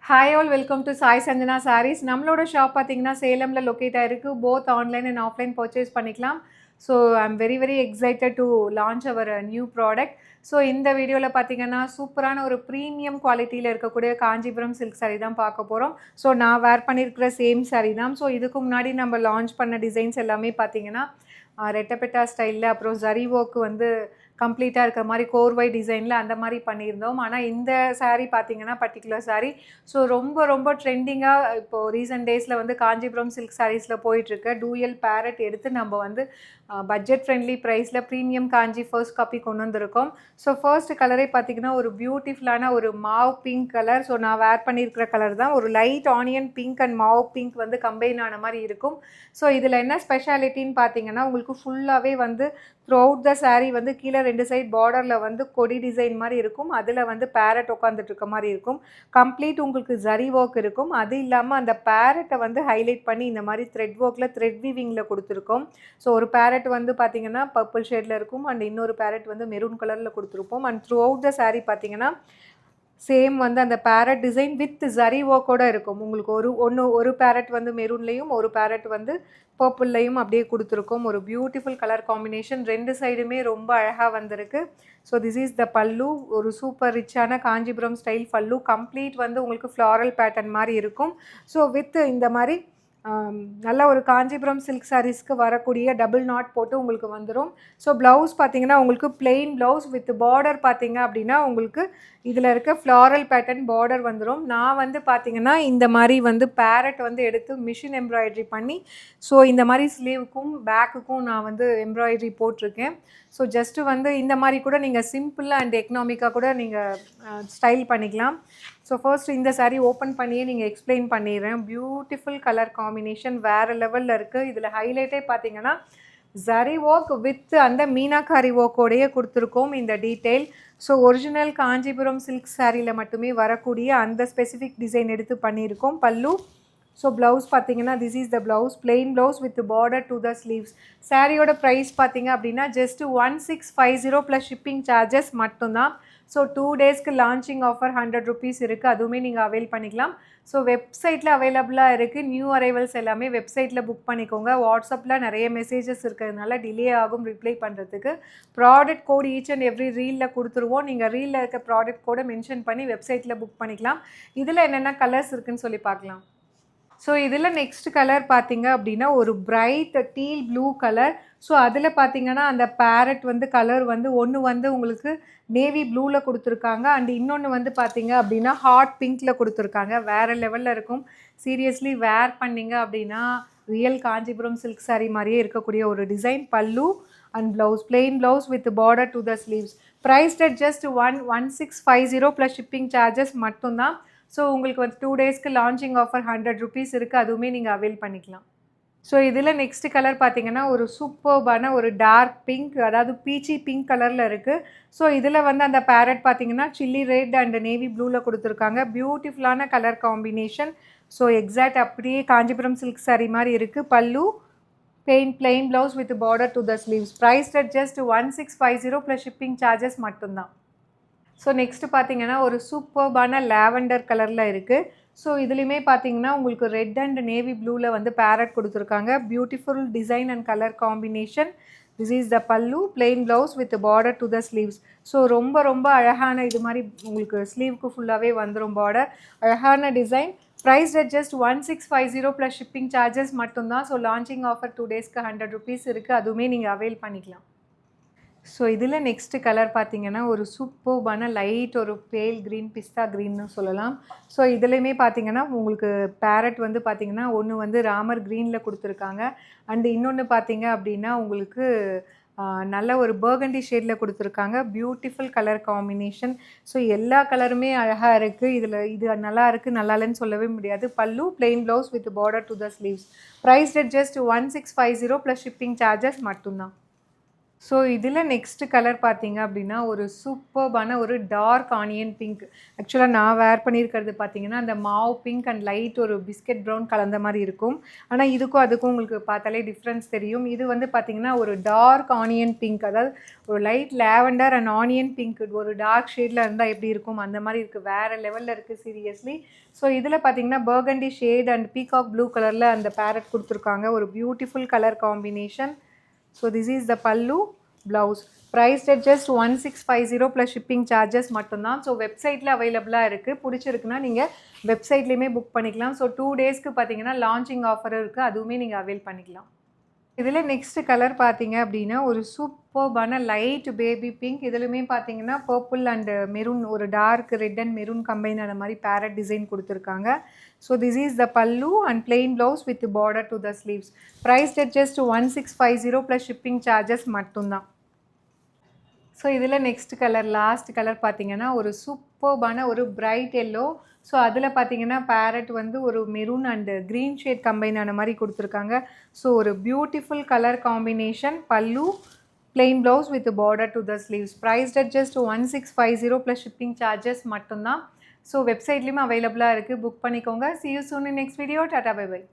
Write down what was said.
Hi all, welcome to Sai Sanjana Sarees. நம்மளோட shop பார்த்தீங்கன்னா சேலம்ல லொக்கேட் ஆயிருக்கு. Both online and offline purchase பண்ணிக்கலாம். So I'm very very excited to launch our new product. So இந்த வீடியோவில் பார்த்தீங்கன்னா சூப்பரான ஒரு ப்ரீமியம் குவாலிட்டியில் இருக்கக்கூடிய காஞ்சிபுரம் சில்க் சாரீ தான் பார்க்க போகிறோம். ஸோ நான் வேர் பண்ணியிருக்கிற சேம் சாரீ தான். ஸோ இதுக்கு முன்னாடி நம்ம லான்ச் பண்ண டிசைன்ஸ் எல்லாமே பார்த்தீங்கன்னா ரெட்டப்பெட்டா ஸ்டைலில், அப்புறம் ஜரி ஒர்க் வந்து கம்ப்ளீட்டாக இருக்கிற மாதிரி கோர்வை டிசைனில் அந்த மாதிரி பண்ணியிருந்தோம். ஆனால் இந்த சாரீ பார்த்தீங்கன்னா பர்டிகுலர் சாரீ ஸோ ரொம்ப ட்ரெண்டிங்காக இப்போது ரீசெண்ட் டேஸில் வந்து காஞ்சிபுரம் சில்க் சாரீஸில் போயிட்டுருக்கு. டூயல் பேரட் எடுத்து நம்ம வந்து பட்ஜெட் ஃப்ரெண்ட்லி ப்ரைஸில் ப்ரீமியம் காஞ்சி ஃபர்ஸ்ட் காப்பி கொண்டு வந்திருக்கோம். ஸோ ஃபர்ஸ்ட் கலரே பார்த்திங்கன்னா ஒரு பியூட்டிஃபுல்லான ஒரு மாவ் பிங்க் கலர். ஸோ நான் வேர் பண்ணியிருக்கிற கலர் தான். ஒரு light onion pink and mauve pink வந்து கம்பைன் ஆன மாதிரி இருக்கும். ஸோ இதில் என்ன ஸ்பெஷாலிட்டின்னு பார்த்தீங்கன்னா உங்களுக்கு ஃபுல்லாகவே வந்து த்ரூ அவுட் த சாரீ வந்து கீழே 2 சைட் பார்டரில் வந்து கொடி டிசைன் மாதிரி இருக்கும். அதில் வந்து பேரட் உட்காந்துட்டு இருக்க மாதிரி இருக்கும். கம்ப்ளீட் உங்களுக்கு ஜரி ஒர்க் இருக்கும். அது இல்லாமல் அந்த பேரட்டை வந்து ஹைலைட் பண்ணி இந்த மாதிரி த்ரெட் ஒர்க்கில் த்ரெட் வீவிங்கில் கொடுத்துருக்கோம். ஸோ ஒரு பேரட் வந்து பார்த்தீங்கன்னா பர்பிள் ஷேடில் இருக்கும் அண்ட் இன்னொரு பேரட் வந்து மெரூன் கலரில் கொடுத்துருப்போம். And through out the sari பார்த்தீங்கன்னா சேம் வந்து அந்த பேரட் டிசைன் வித் ஜரி ஒர்க்கோடு இருக்கும். உங்களுக்கு ஒரு பேரட் வந்து மெரூன்லேயும் ஒரு பேரட் வந்து பர்பிள்லையும் அப்படியே கொடுத்துருக்கோம். ஒரு பியூட்டிஃபுல் கலர் காம்பினேஷன், 2 சைடுமே ரொம்ப அழகாக வந்திருக்கு. ஸோ திஸ் இஸ் த பல்லு. ஒரு சூப்பர் ரிச்சான காஞ்சிபுரம் ஸ்டைல் பல்லு. கம்ப்ளீட் வந்து உங்களுக்கு ஃப்ளாரல் பேட்டர்ன் மாதிரி இருக்கும். ஸோ வித் இந்த மாதிரி நல்ல ஒரு காஞ்சிபுரம் சில்க் சாரீஸ்க்கு வரக்கூடிய டபுள் நாட் போட்டு உங்களுக்கு வந்துடும். ஸோ ப்ளவுஸ் பார்த்தீங்கன்னா உங்களுக்கு பிளெயின் ப்ளவுஸ் வித் பார்டர் பார்த்தீங்க அப்படின்னா உங்களுக்கு இதில் இருக்க ஃப்ளாரல் பேட்டர்ன் பார்டர் வந்துடும். நான் வந்து பார்த்தீங்கன்னா இந்த மாதிரி வந்து பேரட் வந்து எடுத்து மிஷின் எம்ப்ராய்டரி பண்ணி ஸோ இந்த மாதிரி ஸ்லீவுக்கும் பேக்குக்கும் நான் வந்து எம்ப்ராய்டரி போட்டிருக்கேன். ஸோ ஜஸ்ட்டு வந்து இந்த மாதிரி கூட நீங்கள் சிம்பிளாக அண்ட் எக்கனாமிக்காக கூட நீங்கள் ஸ்டைல் பண்ணிக்கலாம். ஸோ ஃபர்ஸ்ட் இந்த சாரீ ஓப்பன் பண்ணியே நீங்கள் எக்ஸ்பிளைன் பண்ணிடுறேன். பியூட்டிஃபுல் கலர் காம்பினேஷன் வேறு லெவலில் இருக்குது. இதில் ஹைலைட்டே பார்த்தீங்கன்னா ஜரி ஒர்க் வித் அந்த மீனாக்காரி ஒர்க்கோடையே கொடுத்துருக்கோம் இந்த detail. So original Kanchipuram silk சாரியில் மட்டுமே வரக்கூடிய அந்த ஸ்பெசிஃபிக் டிசைன் எடுத்து பண்ணியிருக்கோம். பல்லு. ஸோ ப்ளவுஸ் பார்த்தீங்கன்னா this is the blouse, plain blouse with border to the sleeves. சாரியோட ப்ரைஸ் பார்த்தீங்க அப்படின்னா ஜஸ்ட்டு 1650 ப்ளஸ் ஷிப்பிங் சார்ஜஸ் மட்டும்தான். ஸோ 2 டேஸ்க்கு லான்ச்சிங் ஆஃபர் 100 ருபீஸ் இருக்குது. அதுவுமே நீங்கள் அவைல் பண்ணிக்கலாம். ஸோ வெப்சைட்டில் அவைலபிளாக இருக்குது. நியூ அரைவல்ஸ் எல்லாமே வெப்சைட்டில் புக் பண்ணிக்கோங்க. வாட்ஸ்அப்பில் நிறைய மெசேஜஸ் இருக்கிறதுனால டிலே ஆகும் ரிப்ளை பண்ணுறதுக்கு. Product code each and every ரீலில் கொடுத்துருவோம். நீங்கள் ரீலில் இருக்க ப்ராடக்ட் கோடை மென்ஷன் பண்ணி வெப்சைட்டில் புக் பண்ணிக்கலாம். இதில் என்னென்ன கலர்ஸ் இருக்குதுன்னு சொல்லி பார்க்கலாம். ஸோ இதில் நெக்ஸ்ட் கலர் பார்த்தீங்க அப்படின்னா ஒரு bright teal blue colour. So அதில் பார்த்தீங்கன்னா அந்த பேரட் வந்து கலர் வந்து ஒன்று வந்து உங்களுக்கு நேவி ப்ளூவில் கொடுத்துருக்காங்க அண்ட் இன்னொன்று வந்து பார்த்தீங்க அப்படின்னா ஹாட் பிங்க்கில் கொடுத்துருக்காங்க. வேறு லெவலில் இருக்கும். சீரியஸ்லி வேர் பண்ணிங்க அப்படின்னா ரியல் காஞ்சிபுரம் சில்க் சாரீ மாதிரியே இருக்கக்கூடிய ஒரு டிசைன். பல்லு and blouse plain blouse with border to the sleeves. Prized at just 1650 plus shipping charges மட்டும்தான். ஸோ உங்களுக்கு வந்து 2 டேஸ்க்கு லான்ச்சிங் ஆஃபர் 100 ருபீஸ் இருக்குது. அதுவுமே நீங்கள் அவைல் பண்ணிக்கலாம். ஸோ இதில் நெக்ஸ்ட் கலர் பார்த்தீங்கன்னா ஒரு சூப்பர்பான ஒரு டார்க் பிங்க், அதாவது பீச்சி பிங்க் கலரில் இருக்குது. ஸோ இதில் வந்து அந்த பேரட் பார்த்தீங்கன்னா சில்லி ரெட் அண்ட் நேவி ப்ளூவில் கொடுத்துருக்காங்க. பியூட்டிஃபுல்லான கலர் காம்பினேஷன். ஸோ எக்ஸாக்ட் அப்படியே காஞ்சிபுரம் சில்க் சாரீ மாதிரி இருக்குது. பல்லு plain blouse with border to the sleeves. Price at just 1650 plus shipping charges மட்டும்தான். ஸோ நெக்ஸ்ட்டு பார்த்தீங்கன்னா ஒரு சூப்பர்பான லாவெண்டர் கலரில் இருக்குது. ஸோ இதுலேயுமே பார்த்தீங்கன்னா உங்களுக்கு ரெட் அண்ட் நேவி ப்ளூவில் வந்து பேரட் கொடுத்துருக்காங்க. Beautiful design and colour combination. This is the pallu, plain blouse with border to the sleeves. So ரொம்ப அழகான இது மாதிரி உங்களுக்கு ஸ்லீவ்க்கு ஃபுல்லாகவே வந்துடும் பார்டர். அழகான design. Price at just 1650 plus shipping charges மட்டும்தான். ஸோ லான்ச்சிங் ஆஃபர் 2 டேஸ்க்கு 100 ருபீஸ் இருக்குது. அதுவுமே நீங்கள் அவைல் பண்ணிக்கலாம். ஸோ இதில் நெக்ஸ்ட்டு கலர் பார்த்தீங்கன்னா ஒரு சூப்பர்பான லைட் ஒரு பேல் க்ரீன், பிஸ்தா க்ரீன்னு சொல்லலாம். ஸோ இதுலேயுமே பார்த்தீங்கன்னா உங்களுக்கு பேரட் வந்து பார்த்தீங்கன்னா ஒன்று வந்து ராமர் க்ரீனில் கொடுத்துருக்காங்க அண்டு இன்னொன்று பார்த்தீங்க அப்படின்னா உங்களுக்கு நல்ல ஒரு பர்கண்டி ஷேடில் கொடுத்துருக்காங்க. Beautiful colour combination. ஸோ எல்லா கலருமே அழகாக இருக்குது. இதில் இது நல்லா இருக்குது நல்லா இல்லைன்னு சொல்லவே முடியாது. பல்லு plain blouse with border to the sleeves. Price at just 1650 plus shipping charges மட்டும்தான். ஸோ இதில நெக்ஸ்ட் கலர் பார்த்தீங்க அப்படின்னா, ஒரு சூப்பர்பான ஒரு டார்க் ஆனியன் பிங்க். ஆக்சுவலா நான் வேர் பண்ணியிருக்கிறது பார்த்தீங்கன்னா, அந்த மாவ் பிங்க் அண்ட் லைட் ஒரு பிஸ்கட் ப்ரவுன் கலந்த மாரி இருக்கும். ஆனா இதுக்கும் அதுக்கும் உங்களுக்கு பார்த்தாலே டிஃப்ரென்ஸ் தெரியும். இது வந்து பார்த்தீங்கன்னா, ஒரு டார்க் ஆனியன் பிங்க். அதாவது ஒரு light lavender and onion pink ஒரு டார்க் ஷேட்ல இருந்தா எப்படி இருக்கும்? அந்த மாரி இருக்கு. வேற லெவல்ல இருக்கு சீரியஸ்லி. ஸோ இதில பார்த்தீங்கன்னா, burgundy shade and peacock blue கலர்ல அந்த பேரட் குடுத்துருக்காங்க. ஒரு beautiful colour combination. So this is the pallu blouse priced at just 1650 plus shipping charges மட்டும்தான். ஸோ வெப்சைட்டில் அவைலபிளாக இருக்குது. பிடிச்சிருக்குன்னா நீங்கள் வெப்சைட்லேயுமே புக் பண்ணிக்கலாம். ஸோ 2 டேஸ்க்கு பார்த்தீங்கன்னா லான்ச்சிங் ஆஃபரும் இருக்குது. அதுவுமே நீங்கள் அவைல் பண்ணிக்கலாம். இதில் நெக்ஸ்ட் கலர் பார்த்தீங்க அப்படின்னா ஒரு சூப்பர்பான லைட் பேபி பிங்க். இதுலையுமே பார்த்தீங்கன்னா பர்பிள் அண்ட் மெரூன் ஒரு dark red and maroon combine ஆன மாதிரி பேரட் டிசைன் கொடுத்துருக்காங்க. So this is the pallu and plain blouse with border to the sleeves. Price at just 1650 plus shipping charges மட்டும்தான். So இதில் next colour last colour பார்த்தீங்கன்னா ஒரு சூப்பர்பான ஒரு பிரைட் எல்லோ. ஸோ அதில் பார்த்தீங்கன்னா பேரட் வந்து ஒரு maroon and green shade combine ஆன மாதிரி கொடுத்துருக்காங்க. ஸோ ஒரு பியூட்டிஃபுல் கலர் காம்பினேஷன். பல்லு plain blouse with border to the sleeves. Priced at just 1650 plus shipping charges மட்டும்தான். ஸோ வெப்சைட்லேயுமே அவைலபிளாக இருக்குது. புக் பண்ணிக்கோங்க. See you soon in next video. Tata bye bye.